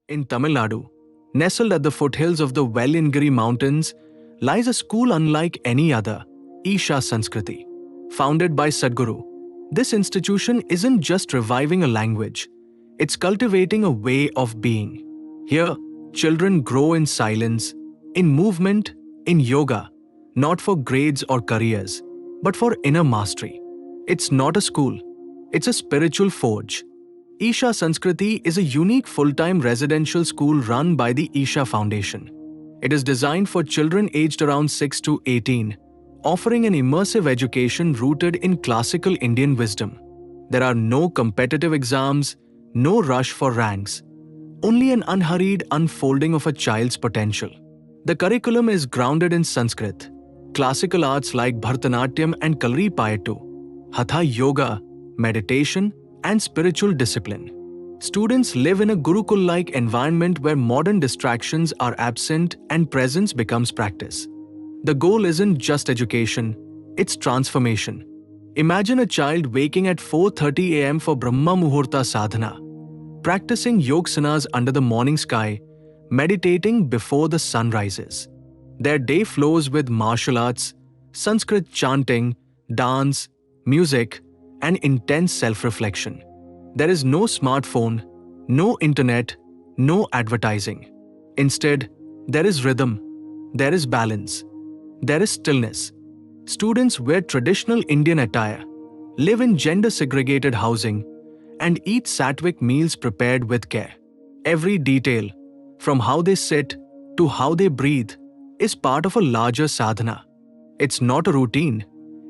In Tamil Nadu, nestled at the foothills of the Velliangiri Mountains, lies a school unlike any other, Isha Samskriti. Founded by Sadhguru, this institution isn't just reviving a language, it's cultivating a way of being. Here, children grow in silence, in movement, in yoga, not for grades or careers, but for inner mastery. It's not a school, it's a spiritual forge. Isha Samskriti is a unique full-time residential school run by the Isha Foundation. It is designed for children aged around 6 to 18, offering an immersive education rooted in classical Indian wisdom. There are no competitive exams, no rush for ranks, only an unhurried unfolding of a child's potential. The curriculum is grounded in Sanskrit, classical arts like Bharatanatyam and Kalaripayattu, Hatha Yoga, meditation, and spiritual discipline. Students live in a Gurukul-like environment where modern distractions are absent and presence becomes practice. The goal isn't just education, it's transformation. Imagine a child waking at 4:30 a.m. for Brahma Muhurta sadhana, practicing yogasanas under the morning sky, meditating before the sun rises. Their day flows with martial arts, Sanskrit chanting, dance, music, and intense self-reflection. There is no smartphone, no internet, no advertising. Instead, there is rhythm, there is balance, there is stillness. Students wear traditional Indian attire, live in gender-segregated housing, and eat sattvic meals prepared with care. Every detail, from how they sit to how they breathe, is part of a larger sadhana. It's not a routine,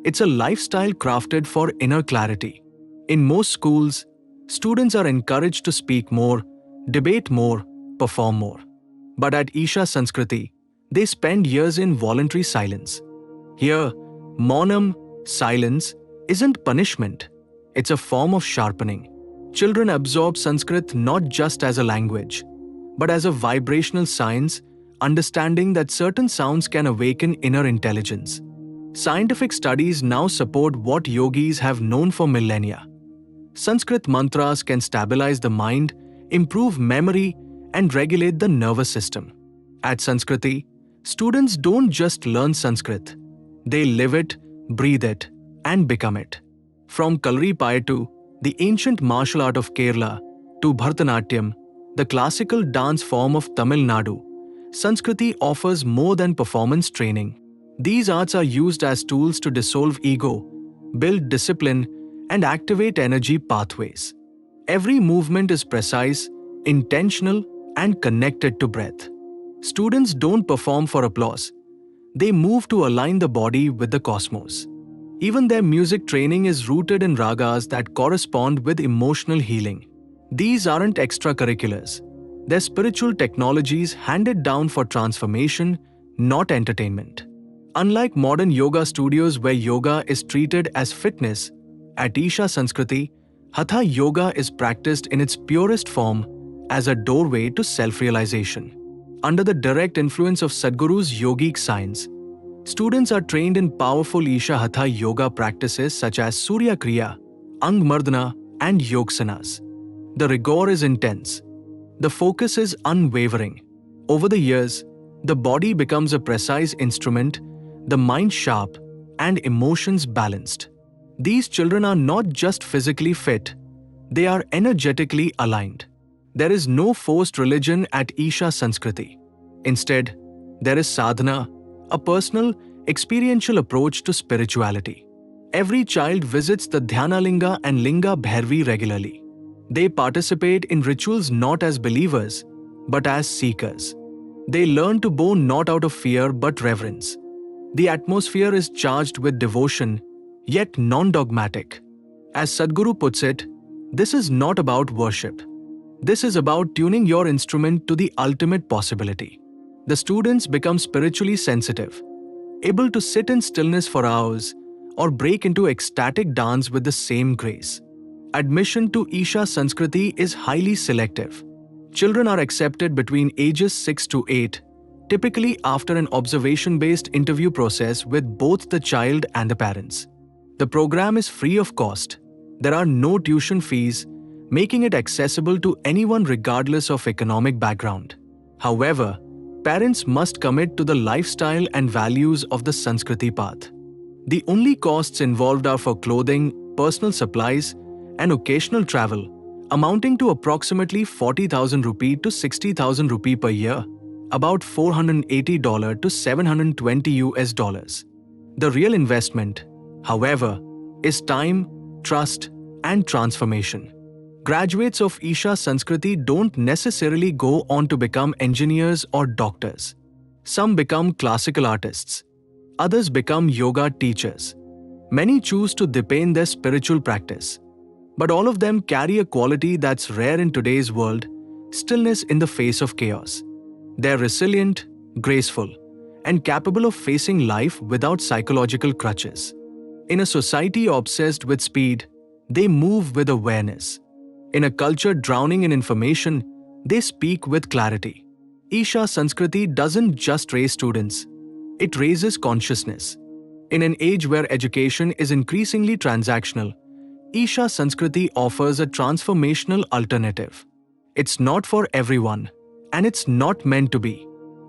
it's a lifestyle crafted for inner clarity. In most schools, students are encouraged to speak more, debate more, perform more. But at Isha Samskriti, they spend years in voluntary silence. Here, maunam, silence, isn't punishment, it's a form of sharpening. Children absorb Sanskrit not just as a language, but as a vibrational science, understanding that certain sounds can awaken inner intelligence. Scientific studies now support what yogis have known for millennia. Sanskrit mantras can stabilize the mind, improve memory, and regulate the nervous system. At Samskriti, students don't just learn Sanskrit, they live it, breathe it, and become it. From Kalaripayattu, the ancient martial art of Kerala, to Bharatanatyam, the classical dance form of Tamil Nadu, Samskriti offers more than performance training. These arts are used as tools to dissolve ego, build discipline, and activate energy pathways. Every movement is precise, intentional, and connected to breath. Students don't perform for applause. They move to align the body with the cosmos. Even their music training is rooted in ragas that correspond with emotional healing. These aren't extracurriculars. They're spiritual technologies handed down for transformation, not entertainment. Unlike modern yoga studios where yoga is treated as fitness, at Isha Samskriti, Hatha Yoga is practiced in its purest form as a doorway to self-realization. Under the direct influence of Sadhguru's yogic science, students are trained in powerful Isha Hatha Yoga practices such as Surya Kriya, Ang Mardana, and Yogasanas. The rigor is intense. The focus is unwavering. Over the years, the body becomes a precise instrument, the mind sharp, and emotions balanced. These children are not just physically fit, they are energetically aligned. There is no forced religion at Isha Samskriti. Instead, there is sadhana, a personal, experiential approach to spirituality. Every child visits the Dhyanalinga and Linga Bhairavi regularly. They participate in rituals not as believers, but as seekers. They learn to bow not out of fear but reverence. The atmosphere is charged with devotion, yet non-dogmatic. As Sadhguru puts it, this is not about worship. This is about tuning your instrument to the ultimate possibility. The students become spiritually sensitive, able to sit in stillness for hours or break into ecstatic dance with the same grace. Admission to Isha Samskriti is highly selective. Children are accepted between ages 6 to 8, typically after an observation-based interview process with both the child and the parents. The program is free of cost. There are no tuition fees, making it accessible to anyone regardless of economic background. However, parents must commit to the lifestyle and values of the Sanskriti path. The only costs involved are for clothing, personal supplies, and occasional travel, amounting to approximately 40,000 rupee to 60,000 rupee per year, about $480 to 720 US dollars. The real investment, however, is time, trust, and transformation. Graduates of Isha Samskriti don't necessarily go on to become engineers or doctors. Some become classical artists. Others become yoga teachers. Many choose to deepen their spiritual practice. But all of them carry a quality that's rare in today's world: stillness in the face of chaos. They're resilient, graceful, and capable of facing life without psychological crutches. In a society obsessed with speed, they move with awareness. In a culture drowning in information, they speak with clarity. Isha Samskriti doesn't just raise students, it raises consciousness. In an age where education is increasingly transactional, Isha Samskriti offers a transformational alternative. It's not for everyone, and it's not meant to be.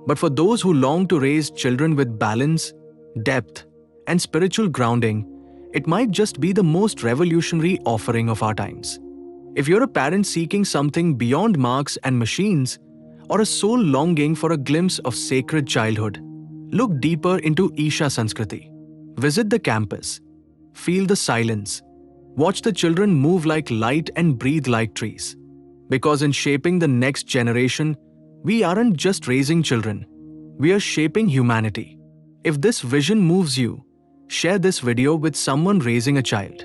But for those who long to raise children with balance, depth, and spiritual grounding, it might just be the most revolutionary offering of our times. If you're a parent seeking something beyond marks and machines, or a soul longing for a glimpse of sacred childhood, look deeper into Isha Samskriti. Visit the campus. Feel the silence. Watch the children move like light and breathe like trees. Because in shaping the next generation, we aren't just raising children, we are shaping humanity. If this vision moves you, share this video with someone raising a child.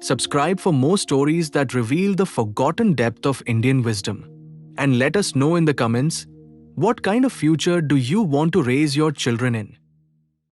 Subscribe for more stories that reveal the forgotten depth of Indian wisdom. And let us know in the comments, what kind of future do you want to raise your children in?